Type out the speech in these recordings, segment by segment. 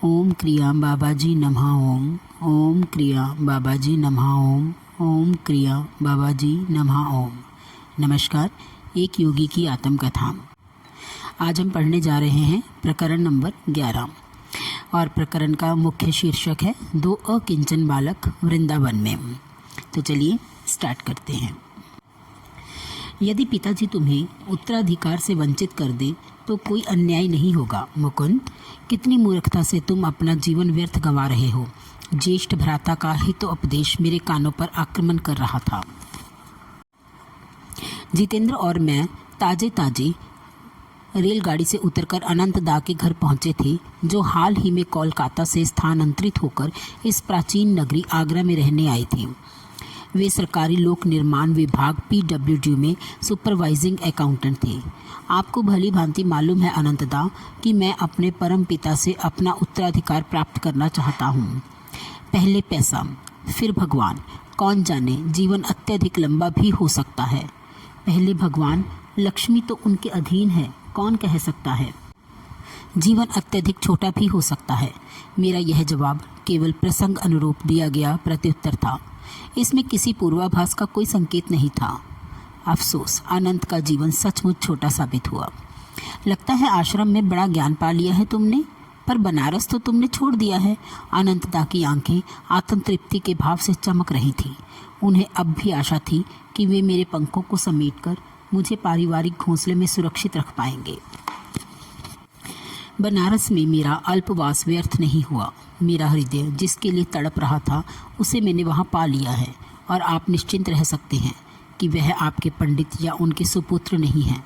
ओम क्रिया बाबाजी नमः ओम। ओम क्रिया बाबाजी नमः ओम। ओम क्रिया बाबाजी नमः ओम। नमस्कार। एक योगी की आत्मकथा। आज हम पढ़ने जा रहे हैं प्रकरण नंबर 11 और प्रकरण का मुख्य शीर्षक है दो अकिंचन बालक वृंदावन में। तो चलिए स्टार्ट करते हैं। यदि पिताजी तुम्हें उत्तराधिकार से वंचित कर दे तो कोई अन्याय नहीं होगा। मुकुंद, कितनी मूर्खता से तुम अपना जीवन व्यर्थ गंवा रहे हो। ज्येष्ठ भ्राता का हितोपदेश मेरे कानों पर आक्रमण कर रहा था। जितेंद्र और मैं ताजे ताजे रेलगाड़ी से उतरकर अनंत दा के घर पहुंचे थे, जो हाल ही में कोलकाता से स्थानांतरित होकर इस प्राचीन नगरी आगरा में रहने आए थे। वे सरकारी लोक निर्माण विभाग PWD में सुपरवाइजिंग अकाउंटेंट थे। आपको भली भांति मालूम है अनंतदा कि मैं अपने परम पिता से अपना उत्तराधिकार प्राप्त करना चाहता हूँ। पहले पैसा, फिर भगवान। कौन जाने, जीवन अत्यधिक लंबा भी हो सकता है। पहले भगवान, लक्ष्मी तो उनके अधीन है, कौन कह सकता है। जीवन अत्यधिक छोटा भी हो सकता है। मेरा यह जवाब केवल प्रसंग अनुरूप दिया गया प्रत्युत्तर था। इसमें किसी पूर्वाभास का कोई संकेत नहीं था। अफसोस, अनंत का जीवन सचमुच छोटा साबित हुआ। लगता है आश्रम में बड़ा ज्ञान पा लिया है तुमने, पर बनारस तो तुमने छोड़ दिया है। अनंतदा की आंखें आत्मतृप्ति के भाव से चमक रही थीं। उन्हें अब भी आशा थी कि वे मेरे पंखों को समेटकर मुझे पारिवारिक घोंसले में सुरक्षित रख पाएंगे। बनारस में मेरा अल्पवास व्यर्थ नहीं हुआ। मेरा हृदय जिसके लिए तड़प रहा था उसे मैंने वहाँ पा लिया है, और आप निश्चिंत रह सकते हैं कि वह आपके पंडित या उनके सुपुत्र नहीं हैं।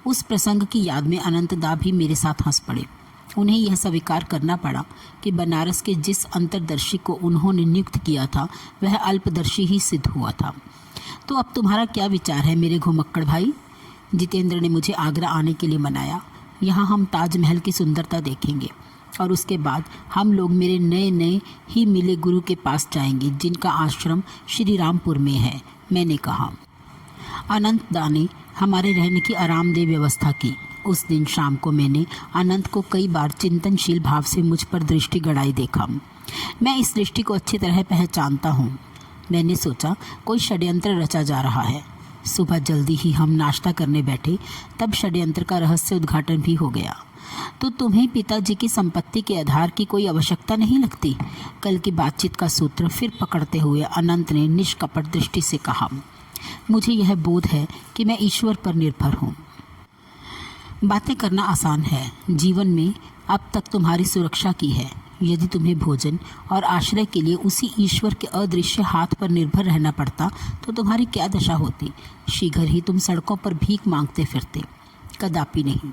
उस प्रसंग की याद में अनंतदा भी मेरे साथ हंस पड़े। उन्हें यह स्वीकार करना पड़ा कि बनारस के जिस अंतर्दर्शी को उन्होंने नियुक्त किया था वह अल्पदर्शी ही सिद्ध हुआ था। तो अब तुम्हारा क्या विचार है मेरे घुमक्कड़ भाई? जितेंद्र ने मुझे आगरा आने के लिए मनाया। यहाँ हम ताजमहल की सुंदरता देखेंगे और उसके बाद हम लोग मेरे नए नए ही मिले गुरु के पास जाएंगे, जिनका आश्रम श्री रामपुर में है। मैंने कहा। अनंतदा ने हमारे रहने की आरामदेह व्यवस्था की। उस दिन शाम को मैंने अनंत को कई बार चिंतनशील भाव से मुझ पर दृष्टि गड़ाई देखा। मैं इस दृष्टि को अच्छी तरह पहचानता हूँ। मैंने सोचा कोई षड्यंत्र रचा जा रहा है। सुबह जल्दी ही हम नाश्ता करने बैठे, तब षड्यंत्र का रहस्य उद्घाटन भी हो गया। तो तुम्हें पिताजी की संपत्ति के आधार की कोई आवश्यकता नहीं लगती? कल की बातचीत का सूत्र फिर पकड़ते हुए अनंत ने निष्कपट दृष्टि से कहा। मुझे यह बोध है कि मैं ईश्वर पर निर्भर हूँ। बातें करना आसान है, जीवन में अब तक तुम्हारी सुरक्षा की है। यदि तुम्हें भोजन और आश्रय के लिए उसी ईश्वर के अदृश्य हाथ पर निर्भर रहना पड़ता तो तुम्हारी क्या दशा होती? शीघ्र ही तुम सड़कों पर भीख मांगते फिरते। कदापि नहीं।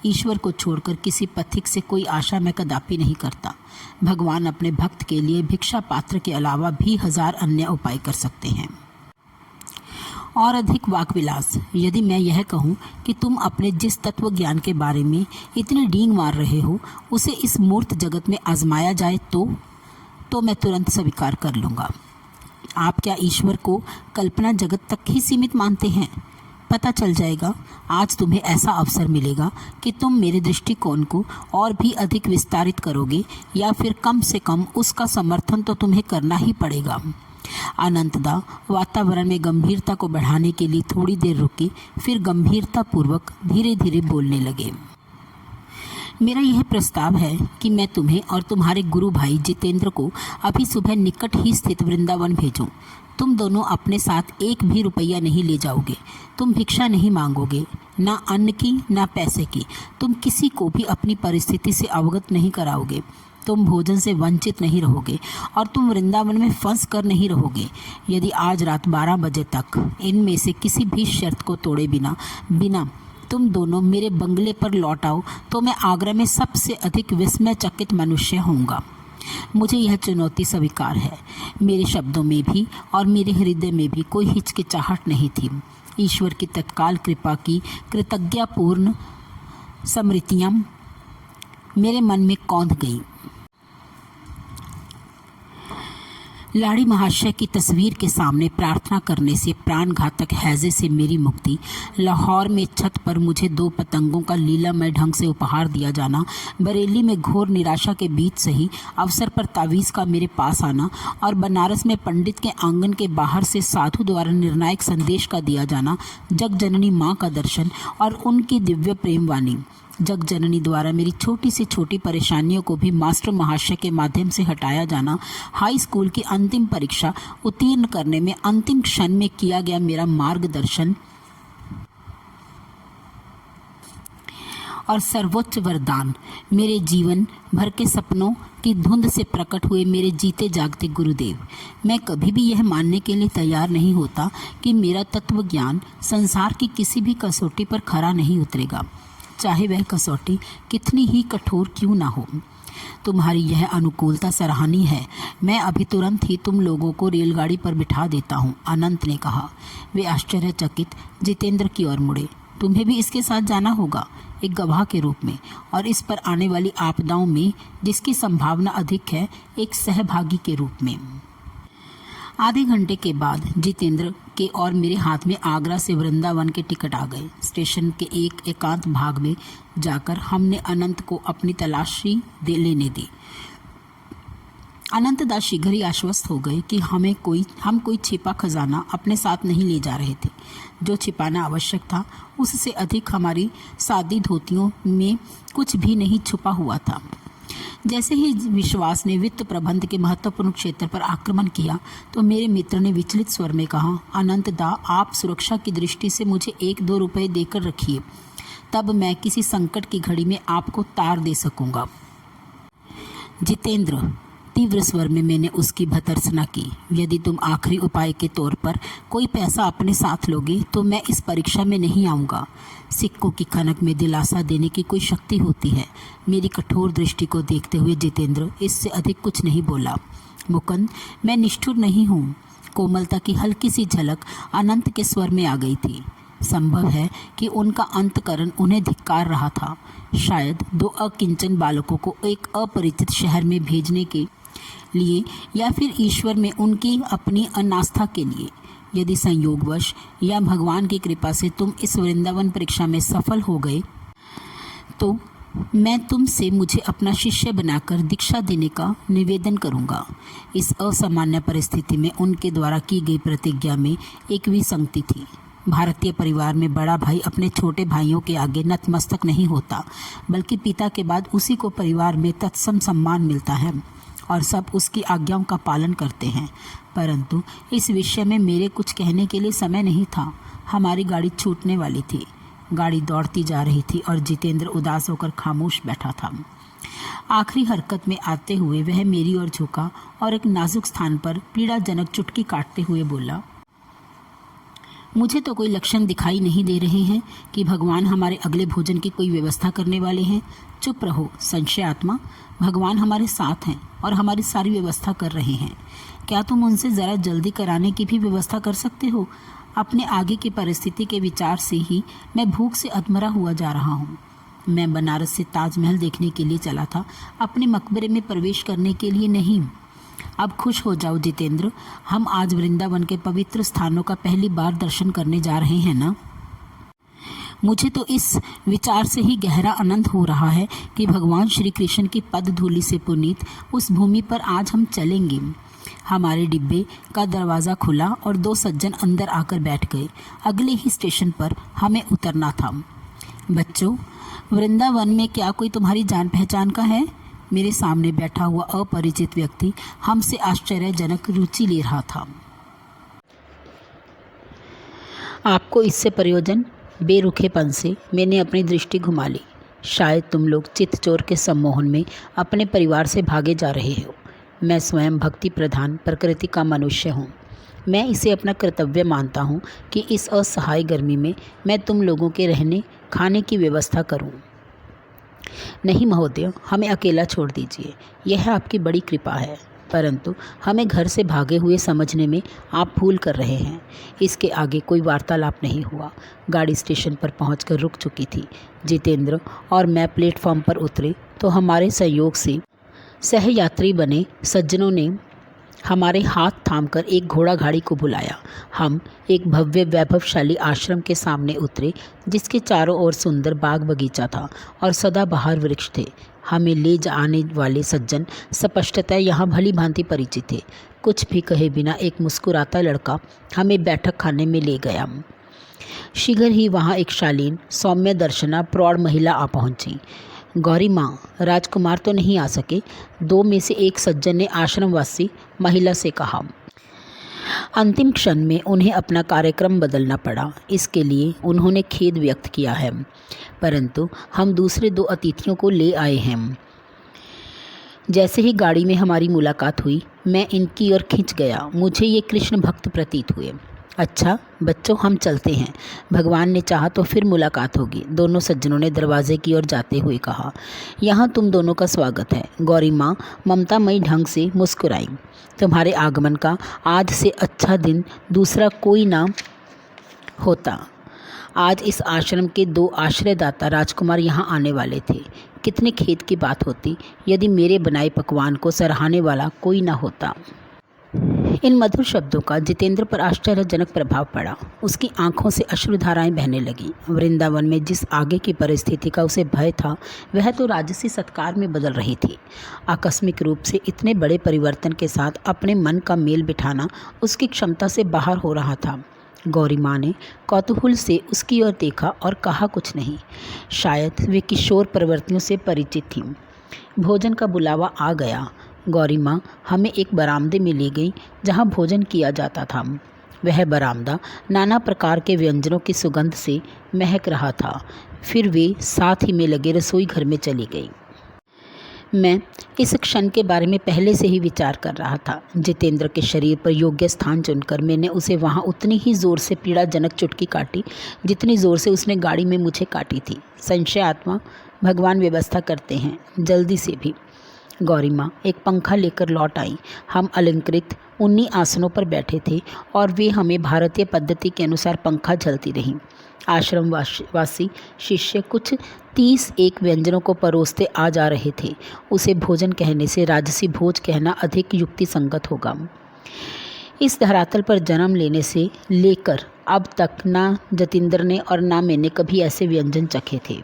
ईश्वर को छोड़कर किसी पथिक से कोई आशा मैं कदापि नहीं करता। भगवान अपने भक्त के लिए भिक्षा पात्र के अलावा भी 1000 अन्य उपाय कर सकते हैं। और अधिक वाकविलास, यदि मैं यह कहूँ कि तुम अपने जिस तत्व ज्ञान के बारे में इतनी डींग मार रहे हो उसे इस मूर्त जगत में आजमाया जाए तो मैं तुरंत स्वीकार कर लूँगा। आप क्या ईश्वर को कल्पना जगत तक ही सीमित मानते हैं? पता चल जाएगा। आज तुम्हें ऐसा अवसर मिलेगा कि तुम मेरे दृष्टिकोण को और भी अधिक विस्तारित करोगे, या फिर कम से कम उसका समर्थन तो तुम्हें करना ही पड़ेगा। अनंतदा वातावरण में गंभीरता को बढ़ाने के लिए थोड़ी देर रुके, फिर गंभीरतापूर्वक धीरे धीरे बोलने लगे। मेरा यह प्रस्ताव है कि मैं तुम्हें और तुम्हारे गुरु भाई जितेंद्र को अभी सुबह निकट ही स्थित वृंदावन भेजूं। तुम दोनों अपने साथ एक भी रुपया नहीं ले जाओगे। तुम भिक्षा नहीं मांगोगे, ना अन्न की ना पैसे की। तुम किसी को भी अपनी परिस्थिति से अवगत नहीं कराओगे। तुम भोजन से वंचित नहीं रहोगे और तुम वृंदावन में फंस कर नहीं रहोगे। यदि आज रात 12 बजे तक इनमें से किसी भी शर्त को तोड़े बिना तुम दोनों मेरे बंगले पर लौट आओ तो मैं आगरा में सबसे अधिक विस्मयचकित मनुष्य होऊंगा। मुझे यह चुनौती स्वीकार है। मेरे शब्दों में भी और मेरे हृदय में भी कोई हिचकिचाहट नहीं थी। ईश्वर की तत्काल कृपा की कृतज्ञतापूर्ण स्मृतियाँ मेरे मन में कौंध गई। लाड़ी महाशय की तस्वीर के सामने प्रार्थना करने से प्राणघातक हैजे से मेरी मुक्ति, लाहौर में छत पर मुझे 2 पतंगों का लीलामय ढंग से उपहार दिया जाना, बरेली में घोर निराशा के बीच सही अवसर पर तावीज़ का मेरे पास आना और बनारस में पंडित के आंगन के बाहर से साधु द्वारा निर्णायक संदेश का दिया जाना, जग जननी माँ का दर्शन और उनकी दिव्य प्रेम वाणी, जग जननी द्वारा मेरी छोटी से छोटी परेशानियों को भी मास्टर महाशय के माध्यम से हटाया जाना, हाई स्कूल की अंतिम परीक्षा उत्तीर्ण करने में अंतिम क्षण में किया गया मेरा मार्गदर्शन और सर्वोच्च वरदान, मेरे जीवन भर के सपनों की धुंध से प्रकट हुए मेरे जीते जागते गुरुदेव। मैं कभी भी यह मानने के लिए तैयार नहीं होता कि मेरा तत्व ज्ञान संसार की किसी भी कसौटी पर खरा नहीं उतरेगा, चाहे वह कसौटी कितनी ही कठोर क्यों ना हो। तुम्हारी यह अनुकूलता सराहनीय है। मैं अभी तुरंत ही तुम लोगों को रेलगाड़ी पर बिठा देता हूँ, अनंत ने कहा। वे आश्चर्यचकित जितेंद्र की ओर मुड़े। तुम्हें भी इसके साथ जाना होगा, एक गवाह के रूप में, और इस पर आने वाली आपदाओं में जिसकी संभावना अधिक है, एक सहभागी के रूप में। आधे घंटे के बाद जितेंद्र के और मेरे हाथ में आगरा से वृंदावन के टिकट आ गए। स्टेशन के एक एकांत भाग में जाकर हमने अनंत को अपनी तलाशी लेने दी। अनंत दास शीघ्र ही आश्वस्त हो गए कि हम कोई छिपा खजाना अपने साथ नहीं ले जा रहे थे। जो छिपाना आवश्यक था उससे अधिक हमारी सादी धोतियों में कुछ भी नहीं छुपा हुआ था। जैसे ही विश्वास ने वित्त प्रबंध के महत्वपूर्ण क्षेत्र पर आक्रमण किया तो मेरे मित्र ने विचलित स्वर में कहा, अनंत दा, आप सुरक्षा की दृष्टि से मुझे 1-2 रुपये देकर रखिए, तब मैं किसी संकट की घड़ी में आपको तार दे सकूंगा। जितेंद्र, तीव्र स्वर में मैंने उसकी भर्त्सना की, यदि तुम आखिरी उपाय के तौर पर कोई पैसा अपने साथ लोगे तो मैं इस परीक्षा में नहीं आऊँगा। सिक्कों की खनक में दिलासा देने की कोई शक्ति होती है। मेरी कठोर दृष्टि को देखते हुए जितेंद्र इससे अधिक कुछ नहीं बोला। मुकुंद, मैं निष्ठुर नहीं हूँ। कोमलता की हल्की सी झलक अनंत के स्वर में आ गई थी। संभव है कि उनका अंतकरण उन्हें धिक्कार रहा था। शायद 2 अकिंचन बालकों को एक अपरिचित शहर में भेजने के लिए या फिर ईश्वर में उनकी अपनी अनास्था के लिए। यदि संयोगवश या भगवान की कृपा से तुम इस वृंदावन परीक्षा में सफल हो गए तो मैं तुमसे मुझे अपना शिष्य बनाकर दीक्षा देने का निवेदन करूंगा। इस असामान्य परिस्थिति में उनके द्वारा की गई प्रतिज्ञा में एक विसंगति थी। भारतीय परिवार में बड़ा भाई अपने छोटे भाइयों के आगे नतमस्तक नहीं होता, बल्कि पिता के बाद उसी को परिवार में तत्सम सम्मान मिलता है और सब उसकी आज्ञाओं का पालन करते हैं। परंतु इस विषय में मेरे कुछ कहने के लिए समय नहीं था। हमारी गाड़ी छूटने वाली थी। गाड़ी दौड़ती जा रही थी और जितेंद्र उदास होकर खामोश बैठा था। आखिरी हरकत में आते हुए वह मेरी ओर झुका और एक नाजुक स्थान पर पीड़ाजनक चुटकी काटते हुए बोला, मुझे तो कोई लक्षण दिखाई नहीं दे रहे हैं कि भगवान हमारे अगले भोजन की कोई व्यवस्था करने वाले हैं। चुप रहो संशय आत्मा, भगवान हमारे साथ हैं और हमारी सारी व्यवस्था कर रहे हैं। क्या तुम उनसे ज़रा जल्दी कराने की भी व्यवस्था कर सकते हो? अपने आगे की परिस्थिति के विचार से ही मैं भूख से अधमरा हुआ जा रहा हूँ। मैं बनारस से ताजमहल देखने के लिए चला था, अपने मकबरे में प्रवेश करने के लिए नहीं। अब खुश हो जाओ जितेंद्र, हम आज वृंदावन के पवित्र स्थानों का पहली बार दर्शन करने जा रहे हैं ना। मुझे तो इस विचार से ही गहरा आनंद हो रहा है कि भगवान श्री कृष्ण की पद धूलि से पुनीत उस भूमि पर आज हम चलेंगे। हमारे डिब्बे का दरवाज़ा खुला और 2 सज्जन अंदर आकर बैठ गए। अगले ही स्टेशन पर हमें उतरना था। बच्चों, वृंदावन में क्या कोई तुम्हारी जान पहचान का है? मेरे सामने बैठा हुआ अपरिचित व्यक्ति हमसे आश्चर्यजनक रुचि ले रहा था। आपको इससे प्रयोजन? बेरुखेपन से मैंने अपनी दृष्टि घुमा ली। शायद तुम लोग चित्तचोर के सम्मोहन में अपने परिवार से भागे जा रहे हो। मैं स्वयं भक्ति प्रधान प्रकृति का मनुष्य हूँ। मैं इसे अपना कर्तव्य मानता हूँ कि इस असहाय गर्मी में मैं तुम लोगों के रहने खाने की व्यवस्था करूँ। नहीं महोदय, हमें अकेला छोड़ दीजिए, यह आपकी बड़ी कृपा है, परंतु हमें घर से भागे हुए समझने में आप भूल कर रहे हैं। इसके आगे कोई वार्तालाप नहीं हुआ। गाड़ी स्टेशन पर पहुंचकर रुक चुकी थी। जितेंद्र और मैं प्लेटफॉर्म पर उतरे तो हमारे सहयोग से सहयात्री बने सज्जनों ने हमारे हाथ थामकर एक घोड़ा गाड़ी को बुलाया। हम एक भव्य वैभवशाली आश्रम के सामने उतरे, जिसके चारों ओर सुंदर बाग बगीचा था और सदाबहार वृक्ष थे। हमें ले जाने वाले सज्जन स्पष्टतः यहाँ भली भांति परिचित थे। कुछ भी कहे बिना एक मुस्कुराता लड़का हमें बैठक खाने में ले गया। शीघ्र ही वहाँ एक शालीन सौम्य दर्शना प्रौढ़ महिला आ पहुँची। गौरी माँ, राजकुमार तो नहीं आ सके, दो में से एक सज्जन ने आश्रमवासी महिला से कहा। अंतिम क्षण में उन्हें अपना कार्यक्रम बदलना पड़ा, इसके लिए उन्होंने खेद व्यक्त किया है, परंतु हम दूसरे दो अतिथियों को ले आए हैं। जैसे ही गाड़ी में हमारी मुलाकात हुई, मैं इनकी ओर खिंच गया। मुझे ये कृष्ण भक्त प्रतीत हुए। अच्छा बच्चों, हम चलते हैं, भगवान ने चाहा तो फिर मुलाकात होगी, दोनों सज्जनों ने दरवाजे की ओर जाते हुए कहा। यहाँ तुम दोनों का स्वागत है। गौरी माँ ममतामयी ढंग से मुस्कुराई। तुम्हारे आगमन का आज से अच्छा दिन दूसरा कोई ना होता। आज इस आश्रम के दो आश्रयदाता राजकुमार यहाँ आने वाले थे। कितने खेद की बात होती यदि मेरे बनाए पकवान को सराहने वाला कोई ना होता। इन मधुर शब्दों का जितेंद्र पर आश्चर्यजनक प्रभाव पड़ा। उसकी आंखों से अश्रुधाराएं बहने लगीं। वृंदावन में जिस आगे की परिस्थिति का उसे भय था, वह तो राजसी सत्कार में बदल रही थी। आकस्मिक रूप से इतने बड़े परिवर्तन के साथ अपने मन का मेल बिठाना उसकी क्षमता से बाहर हो रहा था। गौरी माँ ने कौतूहल से उसकी ओर देखा और कहा कुछ नहीं। शायद वे किशोर प्रवृत्तियों से परिचित थीं। भोजन का बुलावा आ गया। गौरी माँ हमें एक बरामदे में ले गई, जहाँ भोजन किया जाता था। वह बरामदा नाना प्रकार के व्यंजनों की सुगंध से महक रहा था। फिर वे साथ ही में लगे रसोई घर में चली गई। मैं इस क्षण के बारे में पहले से ही विचार कर रहा था। जितेंद्र के शरीर पर योग्य स्थान चुनकर मैंने उसे वहाँ उतनी ही ज़ोर से पीड़ाजनक चुटकी काटी, जितनी ज़ोर से उसने गाड़ी में मुझे काटी थी। संशय आत्मा, भगवान व्यवस्था करते हैं, जल्दी से भी। गौरी माँ एक पंखा लेकर लौट आई। हम अलंकृत 19 आसनों पर बैठे थे और वे हमें भारतीय पद्धति के अनुसार पंखा झलती रहीं। आश्रमवासी शिष्य कुछ 31 व्यंजनों को परोसते आ जा रहे थे। उसे भोजन कहने से राजसी भोज कहना अधिक युक्ति संगत होगा। इस धरातल पर जन्म लेने से लेकर अब तक ना जतेंद्र ने और ना मैंने कभी ऐसे व्यंजन चखे थे।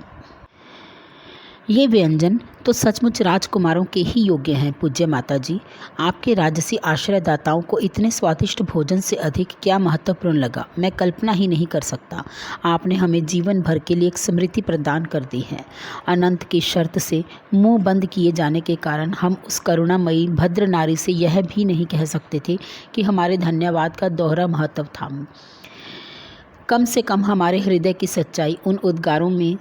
ये व्यंजन तो सचमुच राजकुमारों के ही योग्य हैं। पूज्य माता जी, आपके राजसी आश्रयदाताओं को इतने स्वादिष्ट भोजन से अधिक क्या महत्वपूर्ण लगा, मैं कल्पना ही नहीं कर सकता। आपने हमें जीवन भर के लिए एक स्मृति प्रदान कर दी है। अनंत की शर्त से मुंह बंद किए जाने के कारण हम उस करुणामयी भद्र नारी से यह भी नहीं कह सकते थे कि हमारे धन्यवाद का दोहरा महत्व था। कम से कम हमारे हृदय की सच्चाई उन उद्गारों में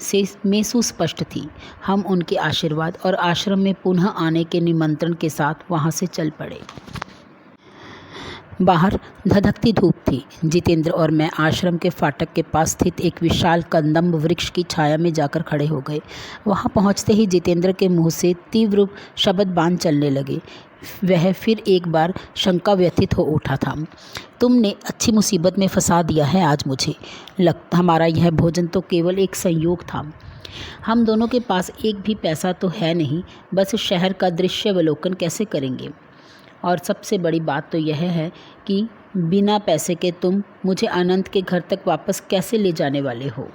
सुस्पष्ट थी। हम उनके आशीर्वाद और आश्रम में पुनः आने के निमंत्रण के साथ वहाँ से चल पड़े। बाहर धधकती धूप थी। जितेंद्र और मैं आश्रम के फाटक के पास स्थित एक विशाल कंदम्ब वृक्ष की छाया में जाकर खड़े हो गए। वहाँ पहुँचते ही जितेंद्र के मुँह से तीव्र शब्द बाण चलने लगे। वह फिर एक बार शंका व्यथित हो उठा था। तुमने अच्छी मुसीबत में फंसा दिया है आज मुझे। लगता हमारा यह भोजन तो केवल एक संयोग था। हम दोनों के पास एक भी पैसा तो है नहीं, बस शहर का दृश्यावलोकन कैसे करेंगे। और सबसे बड़ी बात तो यह है कि बिना पैसे के तुम मुझे अनंत के घर तक वापस कैसे ले जाने वाले हो।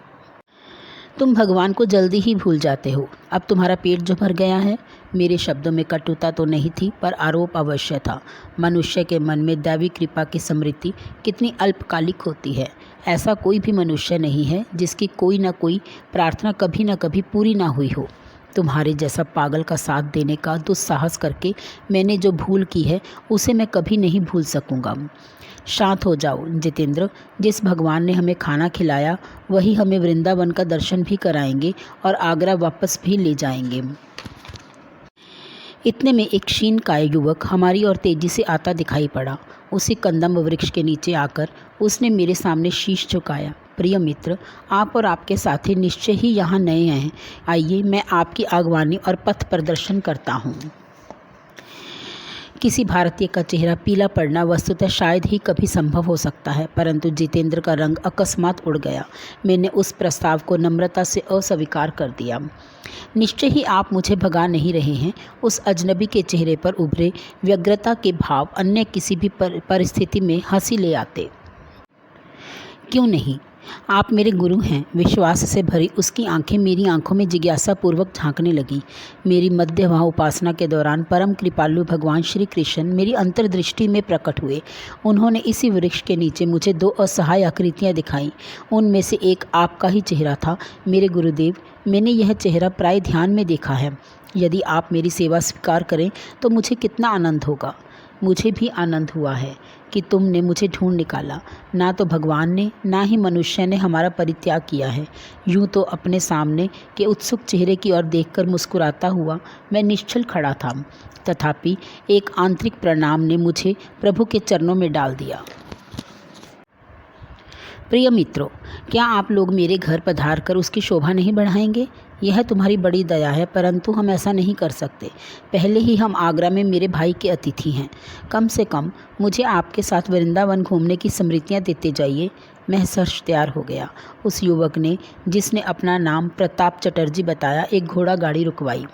तुम भगवान को जल्दी ही भूल जाते हो। अब तुम्हारा पेट जो भर गया है। मेरे शब्दों में कटुता तो नहीं थी, पर आरोप अवश्य था। मनुष्य के मन में दैवी कृपा की स्मृति कितनी अल्पकालिक होती है। ऐसा कोई भी मनुष्य नहीं है जिसकी कोई ना कोई प्रार्थना कभी ना कभी पूरी ना हुई हो। तुम्हारे जैसा पागल का साथ देने का दुस्साहस करके मैंने जो भूल की है, उसे मैं कभी नहीं भूल सकूँगा। शांत हो जाओ जितेंद्र। जिस भगवान ने हमें खाना खिलाया, वही हमें वृंदावन का दर्शन भी कराएंगे और आगरा वापस भी ले जाएंगे। इतने में एक क्षीणकाय युवक हमारी ओर तेजी से आता दिखाई पड़ा। उसी कंदम्ब वृक्ष के नीचे आकर उसने मेरे सामने शीश झुकाया। प्रिय मित्र, आप और आपके साथी निश्चय ही यहाँ नए हैं। आइए, मैं आपकी आगवानी और पथ प्रदर्शन करता हूँ। किसी भारतीय का चेहरा पीला पड़ना वस्तुतः शायद ही कभी संभव हो सकता है, परंतु जितेंद्र का रंग अकस्मात उड़ गया। मैंने उस प्रस्ताव को नम्रता से अस्वीकार कर दिया। निश्चय ही आप मुझे भगा नहीं रहे हैं। उस अजनबी के चेहरे पर उभरे व्यग्रता के भाव अन्य किसी भी परिस्थिति में हंसी ले आते। क्यों नहीं, आप मेरे गुरु हैं। विश्वास से भरी उसकी आंखें मेरी आंखों में जिज्ञासा पूर्वक झांकने लगी। मेरी मध्यवाह उपासना के दौरान परम कृपालु भगवान श्री कृष्ण मेरी अंतर्दृष्टि में प्रकट हुए। उन्होंने इसी वृक्ष के नीचे मुझे 2 असहाय आकृतियां दिखाईं। उनमें से एक आपका ही चेहरा था। मेरे गुरुदेव, मैंने यह चेहरा प्राय ध्यान में देखा है। यदि आप मेरी सेवा स्वीकार करें तो मुझे कितना आनंद होगा। मुझे भी आनंद हुआ है कि तुमने मुझे ढूंढ निकाला। ना तो भगवान ने ना ही मनुष्य ने हमारा परित्याग किया है। यूं तो अपने सामने के उत्सुक चेहरे की ओर देखकर मुस्कुराता हुआ मैं निश्चल खड़ा था, तथापि एक आंतरिक प्रणाम ने मुझे प्रभु के चरणों में डाल दिया। प्रिय मित्रों, क्या आप लोग मेरे घर पधार कर उसकी शोभा नहीं बढ़ाएंगे? यह तुम्हारी बड़ी दया है, परंतु हम ऐसा नहीं कर सकते। पहले ही हम आगरा में मेरे भाई के अतिथि हैं। कम से कम मुझे आपके साथ वृंदावन घूमने की स्मृतियाँ देते जाइए। मैं सहर्ष तैयार हो गया। उस युवक ने, जिसने अपना नाम प्रताप चटर्जी बताया, एक घोड़ा गाड़ी रुकवाई।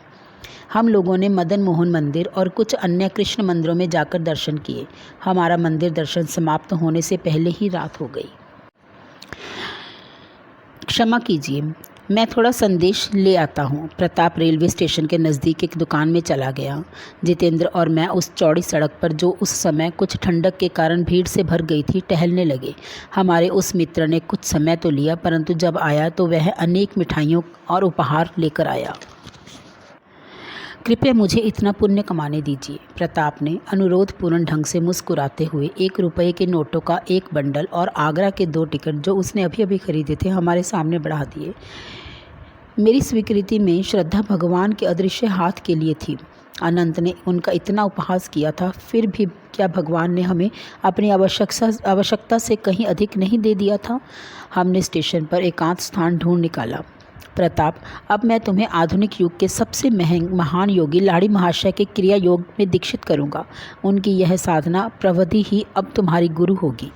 हम लोगों ने मदन मोहन मंदिर और कुछ अन्य कृष्ण मंदिरों में जाकर दर्शन किए। हमारा मंदिर दर्शन समाप्त होने से पहले ही रात हो गई। क्षमा कीजिए, मैं थोड़ा संदेश ले आता हूँ। प्रताप रेलवे स्टेशन के नज़दीक एक दुकान में चला गया। जितेंद्र और मैं उस चौड़ी सड़क पर, जो उस समय कुछ ठंडक के कारण भीड़ से भर गई थी, टहलने लगे। हमारे उस मित्र ने कुछ समय तो लिया, परंतु जब आया तो वह अनेक मिठाइयों और उपहार लेकर आया। कृपया मुझे इतना पुण्य कमाने दीजिए, प्रताप ने अनुरोधपूर्ण ढंग से मुस्कुराते हुए 1 रुपये के नोटों का एक बंडल और आगरा के 2 टिकट, जो उसने अभी अभी खरीदे थे, हमारे सामने बढ़ा दिए। मेरी स्वीकृति में श्रद्धा भगवान के अदृश्य हाथ के लिए थी। अनंत ने उनका इतना उपहास किया था, फिर भी क्या भगवान ने हमें अपनी आवश्यकता से कहीं अधिक नहीं दे दिया था? हमने स्टेशन पर एकांत स्थान ढूंढ निकाला। प्रताप, अब मैं तुम्हें आधुनिक युग के सबसे महान योगी लाड़ी महाशय के क्रिया योग में दीक्षित करूंगा। उनकी यह साधना प्रविधि ही अब तुम्हारी गुरु होगी।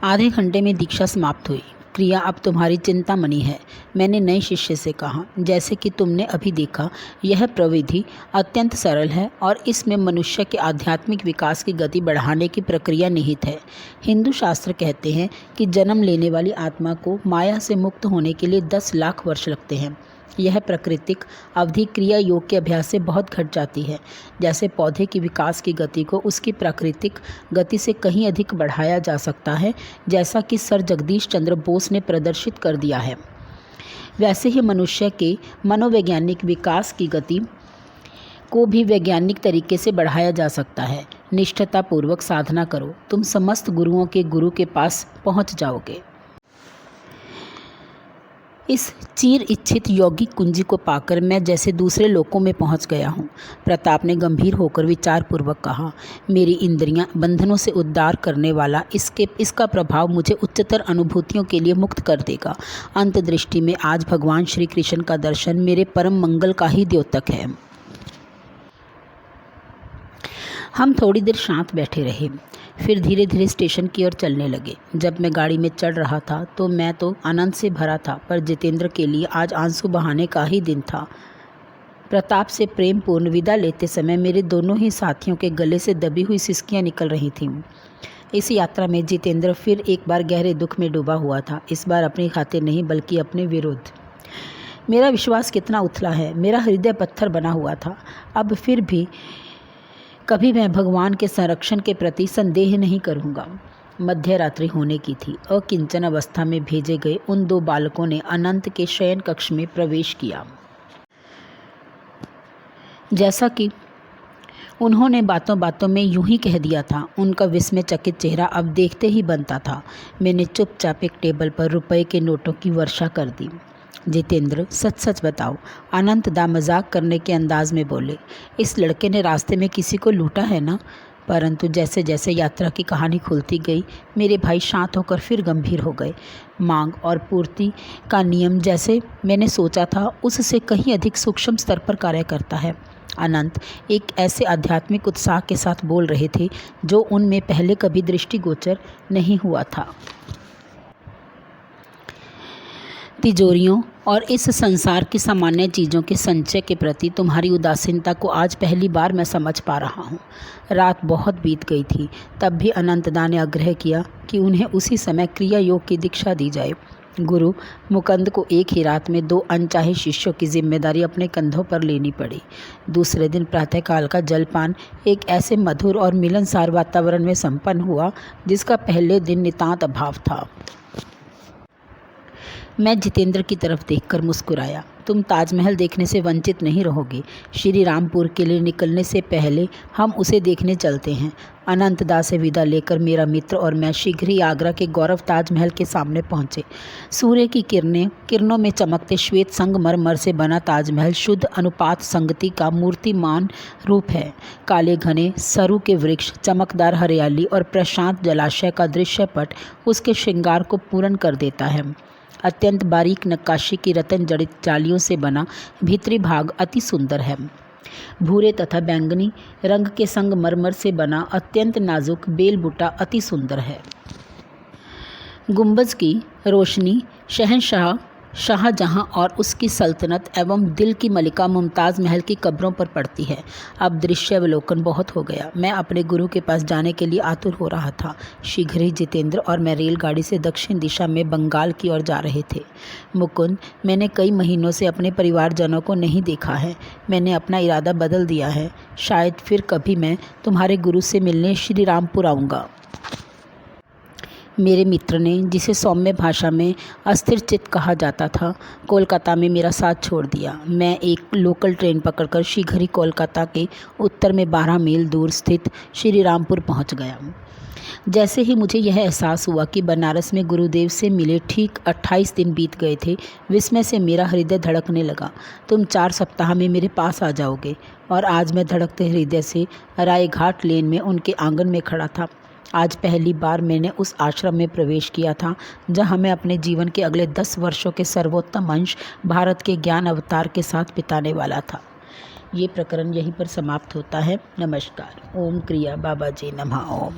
आधे घंटे में दीक्षा समाप्त हुई। क्रिया अब तुम्हारी चिंतामणि है, मैंने नए शिष्य से कहा। जैसे कि तुमने अभी देखा, यह प्रविधि अत्यंत सरल है और इसमें मनुष्य के आध्यात्मिक विकास की गति बढ़ाने की प्रक्रिया निहित है। हिंदू शास्त्र कहते हैं कि जन्म लेने वाली आत्मा को माया से मुक्त होने के लिए 10 लाख वर्ष लगते हैं। यह प्राकृतिक अवधि क्रिया योग के अभ्यास से बहुत घट जाती है। जैसे पौधे की विकास की गति को उसकी प्राकृतिक गति से कहीं अधिक बढ़ाया जा सकता है, जैसा कि सर जगदीश चंद्र बोस ने प्रदर्शित कर दिया है, वैसे ही मनुष्य के मनोवैज्ञानिक विकास की गति को भी वैज्ञानिक तरीके से बढ़ाया जा सकता है। निष्ठतापूर्वक साधना करो, तुम समस्त गुरुओं के गुरु के पास पहुंच जाओगे। इस चिर इच्छित यौगिक कुंजी को पाकर मैं जैसे दूसरे लोकों में पहुंच गया हूं। प्रताप ने गंभीर होकर विचारपूर्वक कहा, मेरी इंद्रियां बंधनों से उद्धार करने वाला इसका प्रभाव मुझे उच्चतर अनुभूतियों के लिए मुक्त कर देगा। अंतदृष्टि में आज भगवान श्री कृष्ण का दर्शन मेरे परम मंगल का ही द्योतक है। हम थोड़ी देर शांत बैठे रहे, फिर धीरे धीरे स्टेशन की ओर चलने लगे। जब मैं गाड़ी में चढ़ रहा था तो मैं तो आनंद से भरा था, पर जितेंद्र के लिए आज आंसू बहाने का ही दिन था। प्रताप से प्रेमपूर्ण विदा लेते समय मेरे दोनों ही साथियों के गले से दबी हुई सिसकियां निकल रही थीं। इस यात्रा में जितेंद्र फिर एक बार गहरे दुख में डूबा हुआ था, इस बार अपनी खातिर नहीं बल्कि अपने विरुद्ध। मेरा विश्वास कितना उथला है, मेरा हृदय पत्थर बना हुआ था। अब फिर भी कभी मैं भगवान के संरक्षण के प्रति संदेह नहीं करूँगा। मध्य रात्रि होने की थी। अकिंचन अवस्था में भेजे गए उन 2 बालकों ने अनंत के शयन कक्ष में प्रवेश किया। जैसा कि उन्होंने बातों बातों में यूं ही कह दिया था, उनका विस्मय चकित चेहरा अब देखते ही बनता था। मैंने चुपचाप एक टेबल पर रुपए के नोटों की वर्षा कर दी। जितेंद्र, सच सच बताओ, अनंत दा मजाक करने के अंदाज में बोले। इस लड़के ने रास्ते में किसी को लूटा है ना? परंतु जैसे जैसे यात्रा की कहानी खुलती गई, मेरे भाई शांत होकर फिर गंभीर हो गए। मांग और पूर्ति का नियम जैसे मैंने सोचा था उससे कहीं अधिक सूक्ष्म स्तर पर कार्य करता है। अनंत एक ऐसे आध्यात्मिक उत्साह के साथ बोल रहे थे जो उनमें पहले कभी दृष्टिगोचर नहीं हुआ था। तिजोरियों और इस संसार की सामान्य चीज़ों के संचय के प्रति तुम्हारी उदासीनता को आज पहली बार मैं समझ पा रहा हूँ। रात बहुत बीत गई थी, तब भी अनंतदा ने आग्रह किया कि उन्हें उसी समय क्रिया योग की दीक्षा दी जाए। गुरु मुकुंद को एक ही रात में 2 अनचाहे शिष्यों की जिम्मेदारी अपने कंधों पर लेनी पड़ी। दूसरे दिन प्रातःकाल का जलपान एक ऐसे मधुर और मिलनसार वातावरण में संपन्न हुआ जिसका पहले दिन नितांत अभाव था। मैं जितेंद्र की तरफ देखकर मुस्कुराया। तुम ताजमहल देखने से वंचित नहीं रहोगे। श्री रामपुर के लिए निकलने से पहले हम उसे देखने चलते हैं। अनंतदा से विदा लेकर मेरा मित्र और मैं शीघ्र ही आगरा के गौरव ताजमहल के सामने पहुंचे। सूर्य की किरणों में चमकते श्वेत संगमरमर से बना ताजमहल शुद्ध अनुपात संगति का मूर्तिमान रूप है। काले घने सरू के वृक्ष, चमकदार हरियाली और प्रशांत जलाशय का दृश्यपट उसके श्रृंगार को पूर्ण कर देता है। अत्यंत बारीक नक्काशी की रत्न जड़ित जालियों से बना भीतरी भाग अति सुंदर है। भूरे तथा बैंगनी रंग के संगमरमर से बना अत्यंत नाजुक बेलबूटा अति सुंदर है। गुंबज की रोशनी शहंशाह शाहजहां और उसकी सल्तनत एवं दिल की मलिका मुमताज़ महल की कब्रों पर पड़ती है। अब दृश्यावलोकन बहुत हो गया। मैं अपने गुरु के पास जाने के लिए आतुर हो रहा था। शीघ्र ही जितेंद्र और मैं रेलगाड़ी से दक्षिण दिशा में बंगाल की ओर जा रहे थे। मुकुंद, मैंने कई महीनों से अपने परिवारजनों को नहीं देखा है। मैंने अपना इरादा बदल दिया है। शायद फिर कभी मैं तुम्हारे गुरु से मिलने श्री रामपुर आऊँगा। मेरे मित्र ने, जिसे सौम्य भाषा में अस्थिर चित्त कहा जाता था, कोलकाता में मेरा साथ छोड़ दिया। मैं एक लोकल ट्रेन पकड़कर शीघ्र ही कोलकाता के उत्तर में 12 मील दूर स्थित श्री रामपुर पहुंच गया। जैसे ही मुझे यह एहसास हुआ कि बनारस में गुरुदेव से मिले ठीक 28 दिन बीत गए थे, विस्मय से मेरा हृदय धड़कने लगा। तुम 4 सप्ताह में मेरे पास आ जाओगे। और आज मैं धड़कते हृदय से रायघाट लेन में उनके आंगन में खड़ा था। आज पहली बार मैंने उस आश्रम में प्रवेश किया था जहां मैं अपने जीवन के अगले 10 वर्षों के सर्वोत्तम अंश भारत के ज्ञान अवतार के साथ बिताने वाला था। ये प्रकरण यहीं पर समाप्त होता है। नमस्कार। ओम क्रिया बाबा जी नमः। ओम।